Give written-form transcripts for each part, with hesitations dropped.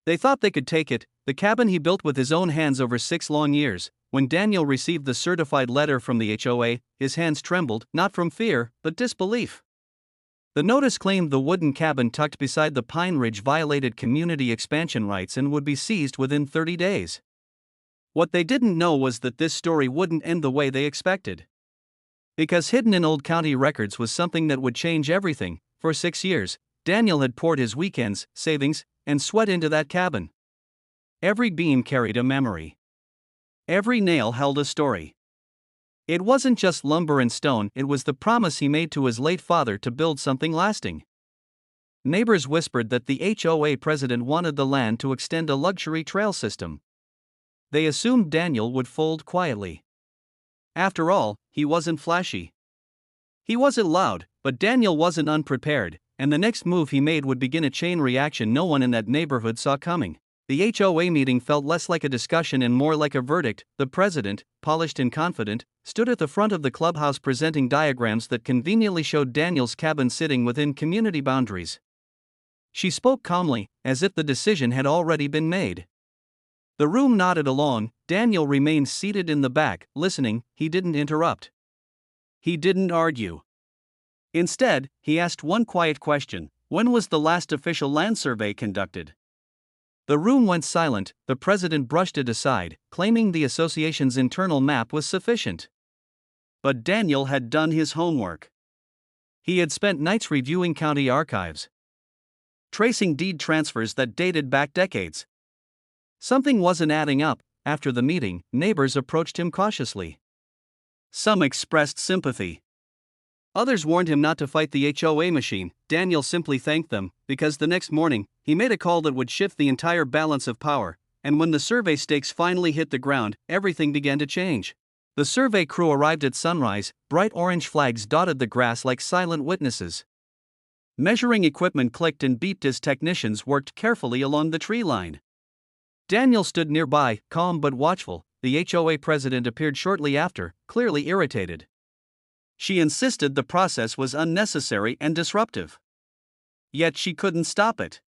They thought they could take it, the cabin he built with his own hands over 6 long years. When Daniel received the certified letter from the HOA, his hands trembled, not from fear, but disbelief. The notice claimed the wooden cabin tucked beside the Pine Ridge violated community expansion rights and would be seized within 30 days. What they didn't know was that this story wouldn't end the way they expected. Because hidden in old county records was something that would change everything. For 6 years, Daniel had poured his weekends, savings, and sweat into that cabin. Every beam carried a memory. Every nail held a story. It wasn't just lumber and stone, it was the promise he made to his late father to build something lasting. Neighbors whispered that the HOA president wanted the land to extend a luxury trail system. They assumed Daniel would fold quietly. After all, he wasn't flashy. He wasn't loud, but Daniel wasn't unprepared, and the next move he made would begin a chain reaction no one in that neighborhood saw coming. The HOA meeting felt less like a discussion and more like a verdict. The president, polished and confident, stood at the front of the clubhouse presenting diagrams that conveniently showed Daniel's cabin sitting within community boundaries. She spoke calmly, as if the decision had already been made. The room nodded along. Daniel remained seated in the back, listening. He didn't interrupt. He didn't argue. Instead, he asked one quiet question: when was the last official land survey conducted? The room went silent. The president brushed it aside, claiming the association's internal map was sufficient. But Daniel had done his homework. He had spent nights reviewing county archives, tracing deed transfers that dated back decades. Something wasn't adding up. After the meeting, neighbors approached him cautiously. Some expressed sympathy. Others warned him not to fight the HOA machine. Daniel simply thanked them, because the next morning, he made a call that would shift the entire balance of power, and when the survey stakes finally hit the ground, everything began to change. The survey crew arrived at sunrise. Bright orange flags dotted the grass like silent witnesses. Measuring equipment clicked and beeped as technicians worked carefully along the tree line. Daniel stood nearby, calm but watchful. The HOA president appeared shortly after, clearly irritated. She insisted the process was unnecessary and disruptive. Yet she couldn't stop it.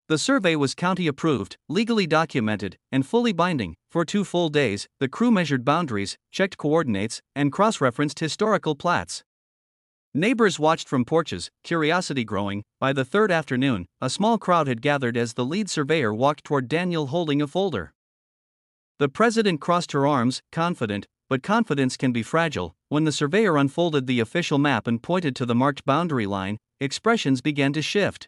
The survey was county approved, legally documented, and fully binding. For 2 full days, the crew measured boundaries, checked coordinates, and cross-referenced historical plats. Neighbors watched from porches, curiosity growing. By the third afternoon, a small crowd had gathered as the lead surveyor walked toward Daniel holding a folder. The president crossed her arms, confident, but confidence can be fragile. When the surveyor unfolded the official map and pointed to the marked boundary line, expressions began to shift.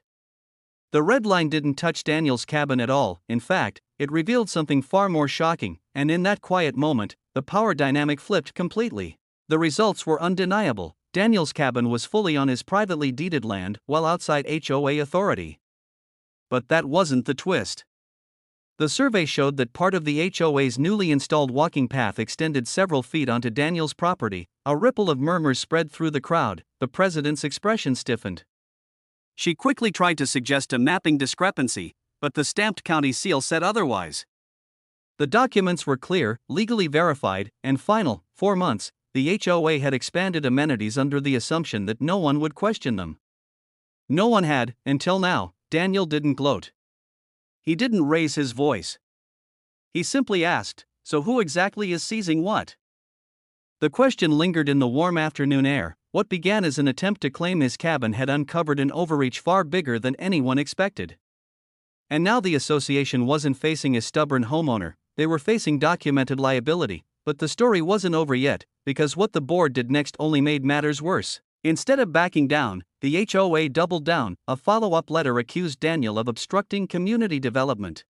The red line didn't touch Daniel's cabin at all. In fact, it revealed something far more shocking, and in that quiet moment, the power dynamic flipped completely. The results were undeniable. Daniel's cabin was fully on his privately deeded land, while outside HOA authority. But that wasn't the twist. The survey showed that part of the HOA's newly installed walking path extended several feet onto Daniel's property. A ripple of murmurs spread through the crowd. The president's expression stiffened. She quickly tried to suggest a mapping discrepancy, but the stamped county seal said otherwise. The documents were clear, legally verified, and final. 4 months, the HOA had expanded amenities under the assumption that no one would question them. No one had, until now. Daniel didn't gloat. He didn't raise his voice. He simply asked, so who exactly is seizing what? The question lingered in the warm afternoon air. What began as an attempt to claim his cabin had uncovered an overreach far bigger than anyone expected. And now the association wasn't facing a stubborn homeowner, they were facing documented liability. But the story wasn't over yet, because what the board did next only made matters worse. Instead of backing down, the HOA doubled down. A follow-up letter accused Daniel of obstructing community development.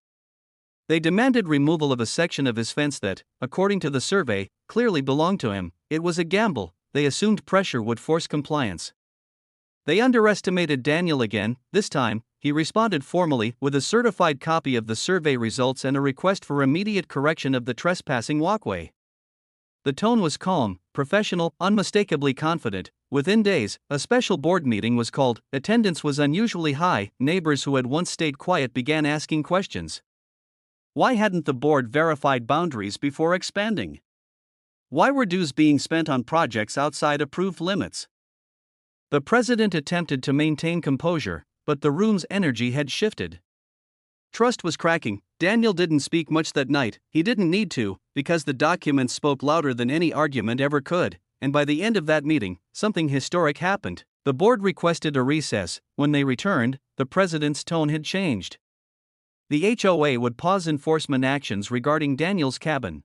They demanded removal of a section of his fence that, according to the survey, clearly belonged to him. It was a gamble. They assumed pressure would force compliance. They underestimated Daniel again. This time, he responded formally with a certified copy of the survey results and a request for immediate correction of the trespassing walkway. The tone was calm, professional, unmistakably confident. Within days, a special board meeting was called. Attendance was unusually high. Neighbors who had once stayed quiet began asking questions. Why hadn't the board verified boundaries before expanding? Why were dues being spent on projects outside approved limits? The president attempted to maintain composure, but the room's energy had shifted. Trust was cracking. Daniel didn't speak much that night. He didn't need to, because the documents spoke louder than any argument ever could. And by the end of that meeting, something historic happened. The board requested a recess. When they returned, the president's tone had changed. The HOA would pause enforcement actions regarding Daniel's cabin.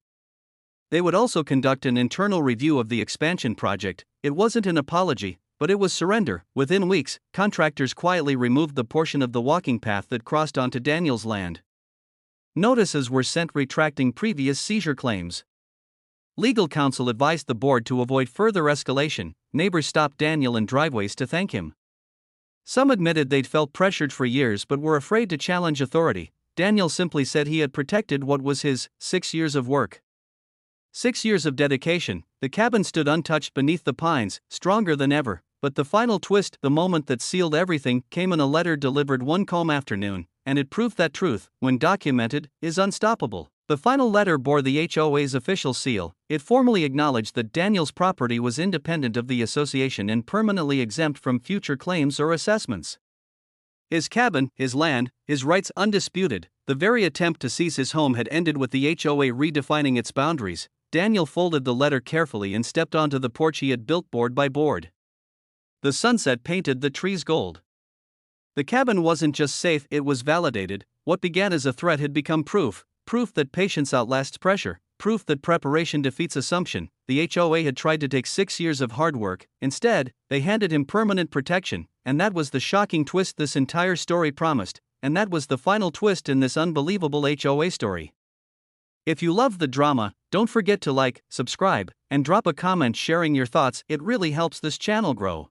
They would also conduct an internal review of the expansion project. It wasn't an apology, but it was surrender. Within weeks, contractors quietly removed the portion of the walking path that crossed onto Daniel's land. Notices were sent retracting previous seizure claims. Legal counsel advised the board to avoid further escalation. Neighbors stopped Daniel in driveways to thank him. Some admitted they'd felt pressured for years but were afraid to challenge authority. Daniel simply said he had protected what was his. 6 years of work. 6 years of dedication. The cabin stood untouched beneath the pines, stronger than ever. But the final twist, the moment that sealed everything, came in a letter delivered one calm afternoon, and it proved that truth, when documented, is unstoppable. The final letter bore the HOA's official seal. It formally acknowledged that Daniel's property was independent of the association and permanently exempt from future claims or assessments. His cabin, his land, his rights undisputed. The very attempt to seize his home had ended with the HOA redefining its boundaries. Daniel folded the letter carefully and stepped onto the porch he had built board by board. The sunset painted the trees gold. The cabin wasn't just safe, it was validated. What began as a threat had become proof. Proof that patience outlasts pressure. Proof that preparation defeats assumption. The HOA had tried to take 6 years of hard work. Instead, they handed him permanent protection. And that was the shocking twist this entire story promised. And that was the final twist in this unbelievable HOA story. If you love the drama, don't forget to like, subscribe, and drop a comment sharing your thoughts. It really helps this channel grow.